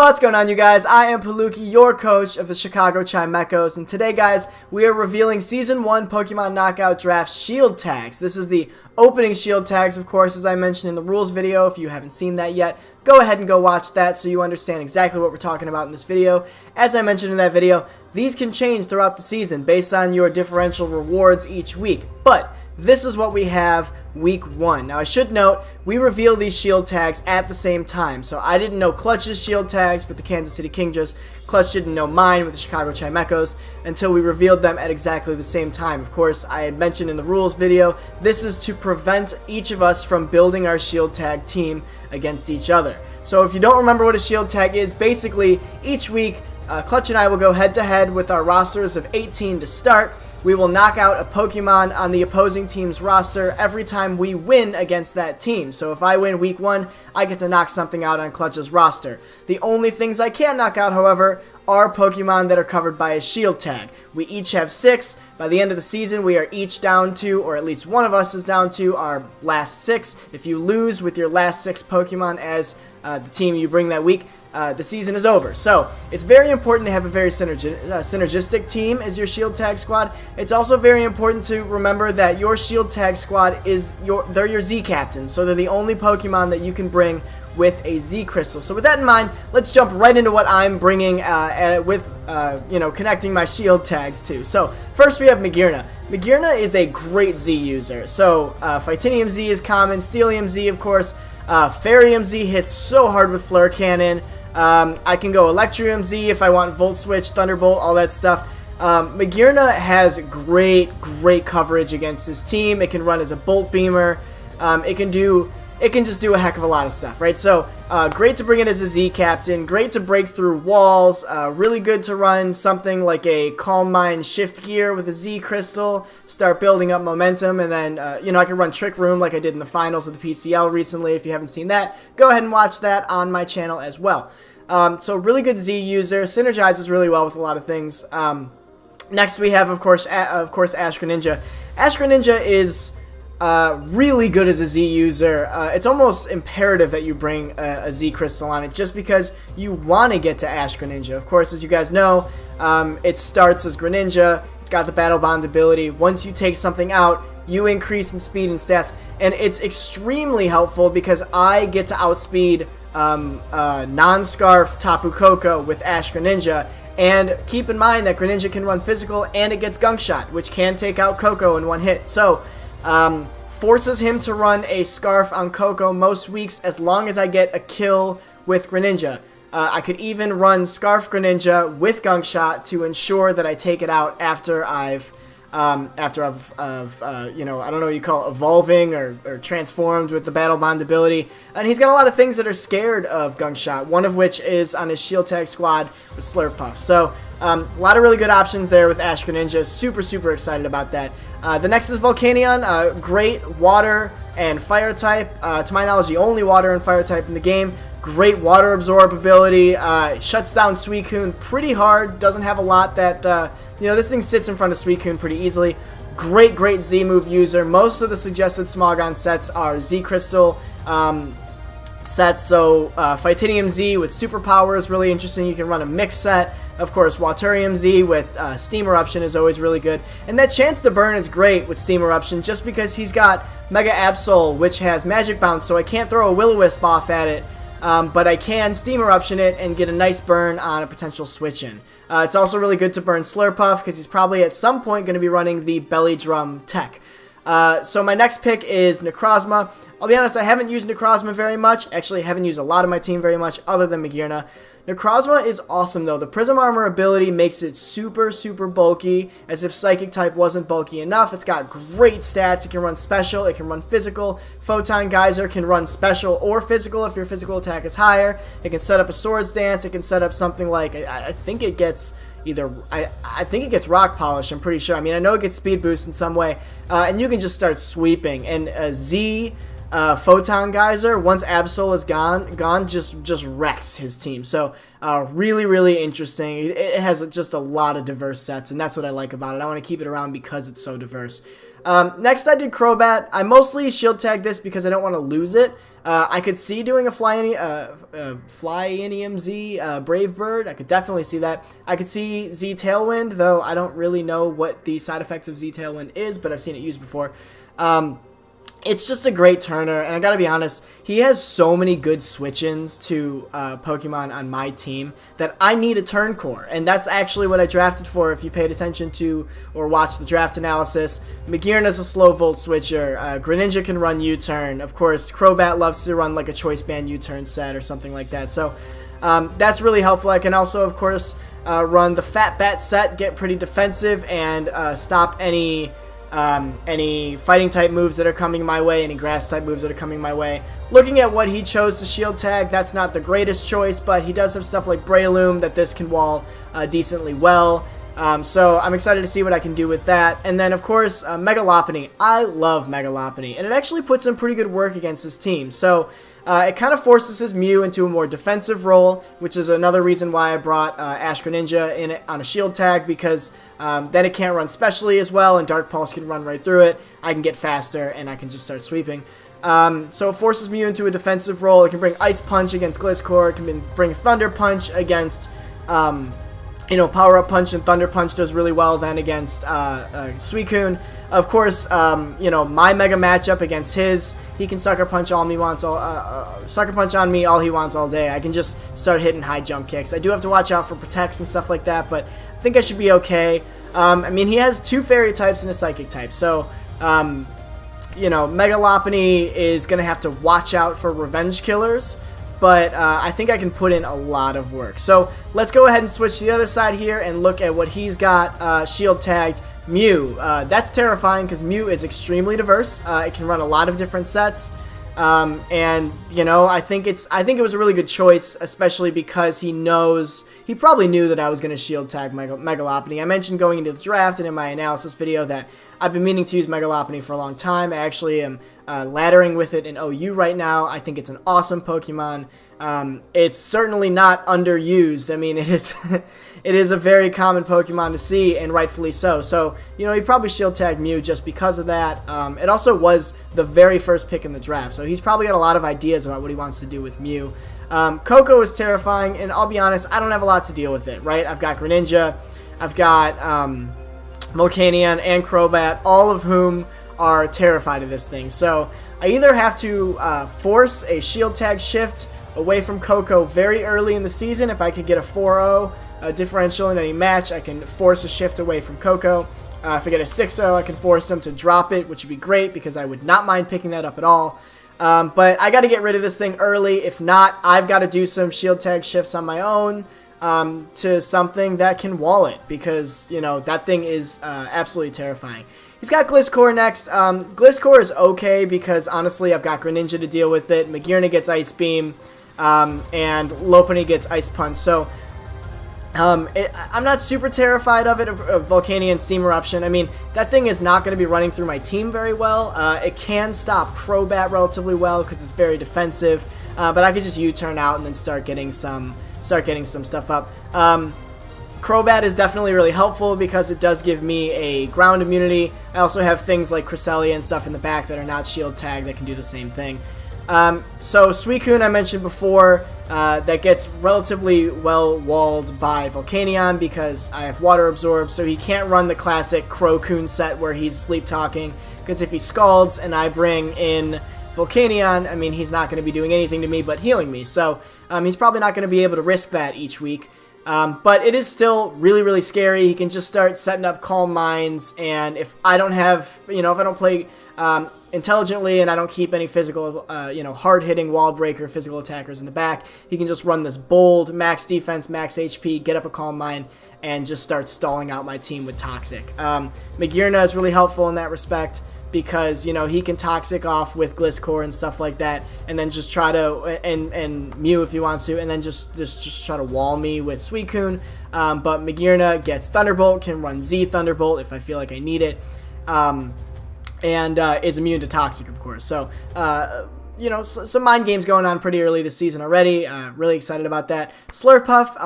What's going on, you guys? I am Palukkie, your coach of the Chicago Chimeckos, and today, guys, we are revealing Season 1 Pokemon Knockout Draft Shield Tags. This is the opening Shield Tags, of course, as I mentioned in the rules video. If you haven't seen that yet, go ahead and go watch that so you understand exactly what we're talking about in this video. As I mentioned in that video, these can change throughout the season based on your differential rewards each week, but this is what we have week 1. Now, I should note, we reveal these shield tags at the same time. So I didn't know Clutch's shield tags with the Kansas City Kingdras. Clutch didn't know mine with the Chicago Chimeckos until we revealed them at exactly the same time. Of course, I had mentioned in the rules video, this is to prevent each of us from building our shield tag team against each other. So if you don't remember what a shield tag is, basically each week, Clutch and I will go head-to-head with our rosters of 18 to start. We will knock out a Pokemon on the opposing team's roster every time we win against that team. So if I win week 1, I get to knock something out on Clutch's roster. The only things I can't knock out, however, are Pokemon that are covered by a shield tag. We each have 6. By the end of the season, we are each down to, or at least one of us is down to, our last 6. If you lose with your last 6 Pokemon as the team you bring that week, the season is over. So it's very important to have a very synergistic team as your shield tag squad. It's also very important to remember that your shield tag squad they're your Z captains, so they're the only Pokemon that you can bring with a Z crystal. So with that in mind, let's jump right into what I'm bringing connecting my shield tags to. So first we have Magearna. Magearna is a great Z user. So Phytinium Z is common, Steelium Z of course, Fairyum Z hits so hard with Flare Cannon. I can go Electrium Z if I want Volt Switch, Thunderbolt, all that stuff. Magearna has great coverage against his team. It can run as a Bolt Beamer. It can just do a heck of a lot of stuff, right? So, great to bring in as a Z captain. Great to break through walls. Really good to run something like a Calm Mind Shift Gear with a Z Crystal. Start building up momentum, and then, I can run Trick Room like I did in the finals of the PCL recently. If you haven't seen that, go ahead and watch that on my channel as well. So, really good Z user. Synergizes really well with a lot of things. Next, we have, of course, Ash Greninja. Ash Greninja is really good as a Z user. It's almost imperative that you bring a Z Crystal on it just because you want to get to Ash Greninja. Of course, as you guys know, it starts as Greninja. It's got the Battle Bond ability. Once you take something out, you increase in speed and stats, and it's extremely helpful because I get to outspeed non-Scarf Tapu Koko with Ash Greninja. And keep in mind that Greninja can run physical and it gets Gunk Shot, which can take out Koko in one hit. So, forces him to run a Scarf on Koko most weeks as long as I get a kill with Greninja. I could even run Scarf Greninja with Gunk Shot to ensure that I take it out after I've I don't know what you call it, evolving or transformed with the Battle Bond ability. And he's got a lot of things that are scared of Gunk Shot, one of which is on his shield tag squad with Slurpuff. So, a lot of really good options there with Ash Greninja. Super excited about that. The next is Volcanion. Great water and fire type. To my knowledge, the only water and fire type in the game. Great water absorb ability. Shuts down Suicune pretty hard. Doesn't have a lot that, this thing sits in front of Suicune pretty easily. Great Z move user. Most of the suggested Smogon sets are Z Crystal sets. So Phytinium Z with Superpower is really interesting. You can run a mix set. Of course, Waterium Z with Steam Eruption is always really good. And that chance to burn is great with Steam Eruption just because he's got Mega Absol, which has Magic Bounce, so I can't throw a Will-O-Wisp off at it. But I can Steam Eruption it and get a nice burn on a potential switch-in. It's also really good to burn Slurpuff because he's probably at some point going to be running the Belly Drum tech. So my next pick is Necrozma. I'll be honest, I haven't used Necrozma very much. Actually, I haven't used a lot of my team very much other than Magearna. Necrozma is awesome though. The Prism Armor ability makes it super bulky, as if Psychic type wasn't bulky enough. It's got great stats. It can run special, it can run physical. Photon Geyser can run special or physical if your physical attack is higher. It can set up a Swords Dance. It can set up something like, I think it gets I think it gets Rock Polish, I'm pretty sure. I mean, I know it gets Speed Boost in some way. And you can just start sweeping. And Z Photon Geyser, once Absol is gone, just wrecks his team. So really interesting. It has just a lot of diverse sets, and that's what I like about it. I want to keep it around because it's so diverse. Next I did Crobat. I mostly shield tagged this because I don't want to lose it. I could see doing a Flyinium Z Brave Bird. I could definitely see that. I could see Z Tailwind, though I don't really know what the side effects of Z Tailwind is, but I've seen it used before. It's just a great turner, and I gotta be honest, he has so many good switch-ins to Pokemon on my team that I need a turn core, and that's actually what I drafted for. If you paid attention to or watched the draft analysis, Magearna's a slow volt switcher, Greninja can run U-turn, of course Crobat loves to run like a choice band U-turn set or something like that, so that's really helpful. I can also, of course, run the Fat Bat set, get pretty defensive, and stop any fighting type moves that are coming my way, any grass type moves that are coming my way. Looking at what he chose to shield tag, that's not the greatest choice, but he does have stuff like Breloom that this can wall decently well. So I'm excited to see what I can do with that. And then, of course, Mega Lopunny. I love Mega Lopunny, and it actually puts in pretty good work against his team. So it kind of forces his Mew into a more defensive role, which is another reason why I brought Ash Greninja in it on a shield tag, because then it can't run specially as well, and Dark Pulse can run right through it. I can get faster, and I can just start sweeping. So it forces Mew into a defensive role. It can bring Ice Punch against GlitchxCity. It can bring Thunder Punch against Power Up Punch, and Thunder Punch does really well then against Suicune. Of course, my Mega matchup against his, he can Sucker Punch all he wants, Sucker Punch on me all he wants all day. I can just start hitting high jump kicks. I do have to watch out for Protects and stuff like that, but I think I should be okay. He has 2 Fairy types and a Psychic type, so Mega Lopunny is going to have to watch out for Revenge Killers, but I think I can put in a lot of work. So let's go ahead and switch to the other side here and look at what he's got shield tagged. Mew. That's terrifying because Mew is extremely diverse. It can run a lot of different sets. I think it was a really good choice, especially because he probably knew that I was going to shield tag Mega Lopunny. I mentioned going into the draft and in my analysis video that I've been meaning to use Mega Lopunny for a long time. I actually am laddering with it in OU right now. I think it's an awesome Pokemon. It's certainly not underused. It is a very common Pokemon to see, and rightfully so. So, he probably shield tagged Mew just because of that. It also was the very first pick in the draft, so he's probably got a lot of ideas about what he wants to do with Mew. Coco is terrifying, and I'll be honest, I don't have a lot to deal with it, right? I've got Greninja, I've got Volcanion, and Crobat, all of whom are terrified of this thing. So I either have to force a shield tag shift away from Coco very early in the season. If I could get a 4-0 differential in any match, I can force a shift away from Coco. If I get a 6-0, I can force him to drop it, which would be great because I would not mind picking that up at all. But I got to get rid of this thing early. If not, I've got to do some shield tag shifts on my own to something that can wall it, because, that thing is absolutely terrifying. He's got GlitchxCity next. GlitchxCity is okay because, honestly, I've got Greninja to deal with it. Magearna gets Ice Beam, and Lopunny gets Ice Punch. So I'm not super terrified of it, of Volcanion Steam Eruption. That thing is not going to be running through my team very well. It can stop Crobat relatively well because it's very defensive, but I could just U-turn out and then start getting some stuff up. Crobat is definitely really helpful because it does give me a ground immunity. I also have things like Cresselia and stuff in the back that are not shield tagged that can do the same thing. So Suicune I mentioned before, that gets relatively well walled by Volcanion because I have Water Absorb, so he can't run the classic Crocoon set where he's sleep talking, because if he scalds and I bring in Volcanion, he's not going to be doing anything to me but healing me, so he's probably not going to be able to risk that each week. But it is still really, really scary. He can just start setting up Calm Minds, and if I don't have, if I don't play intelligently and I don't keep any physical, hard-hitting wall breaker physical attackers in the back, he can just run this bold, max defense, max HP, get up a Calm Mind, and just start stalling out my team with Toxic. Magearna is really helpful in that respect, because, he can Toxic off with GlitchxCity and stuff like that, and then just try to, and Mew if he wants to, and then just try to wall me with Suicune. But Magearna gets Thunderbolt, can run Z Thunderbolt if I feel like I need it, and is immune to Toxic, of course. So, some mind games going on pretty early this season already. Really excited about that. Slurpuff,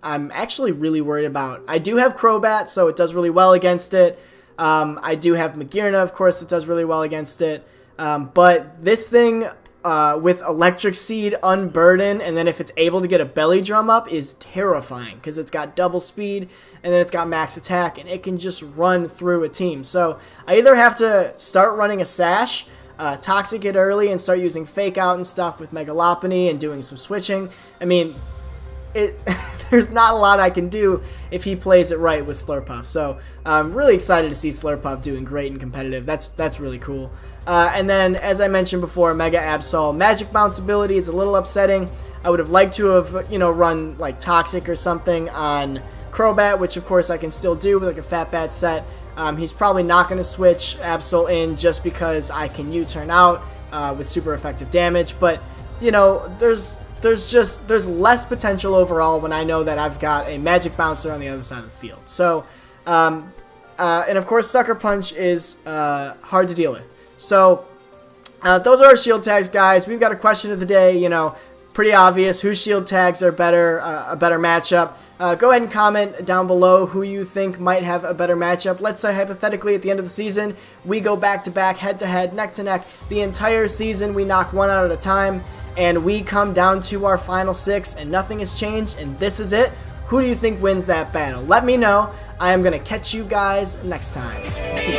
I'm actually really worried about. I do have Crobat, so it does really well against it. I do have Magearna, of course, that does really well against it. But this thing, with Electric Seed, Unburden, and then if it's able to get a belly drum up is terrifying because it's got double speed and then it's got max attack and it can just run through a team. So I either have to start running a Sash, Toxic it early and start using Fake Out and stuff with Megalopony and doing some switching. I mean, there's not a lot I can do if he plays it right with Slurpuff. So I'm really excited to see Slurpuff doing great and competitive. That's really cool. And then, as I mentioned before, Mega Absol. Magic Bounce ability is a little upsetting. I would have liked to have, run like Toxic or something on Crobat, which of course I can still do with like a Fat Bat set. He's probably not going to switch Absol in just because I can U-turn out with super effective damage. But, there's less potential overall when I know that I've got a Magic Bouncer on the other side of the field. So, and of course Sucker Punch is hard to deal with. So, those are our shield tags, guys. We've got a question of the day, pretty obvious. Whose shield tags are better, a better matchup? Go ahead and comment down below who you think might have a better matchup. Let's say hypothetically at the end of the season, we go back-to-back, head-to-head, neck-to-neck. The entire season, we knock one out at a time, and we come down to our final 6, and nothing has changed, and this is it. Who do you think wins that battle? Let me know. I am going to catch you guys next time. Peace.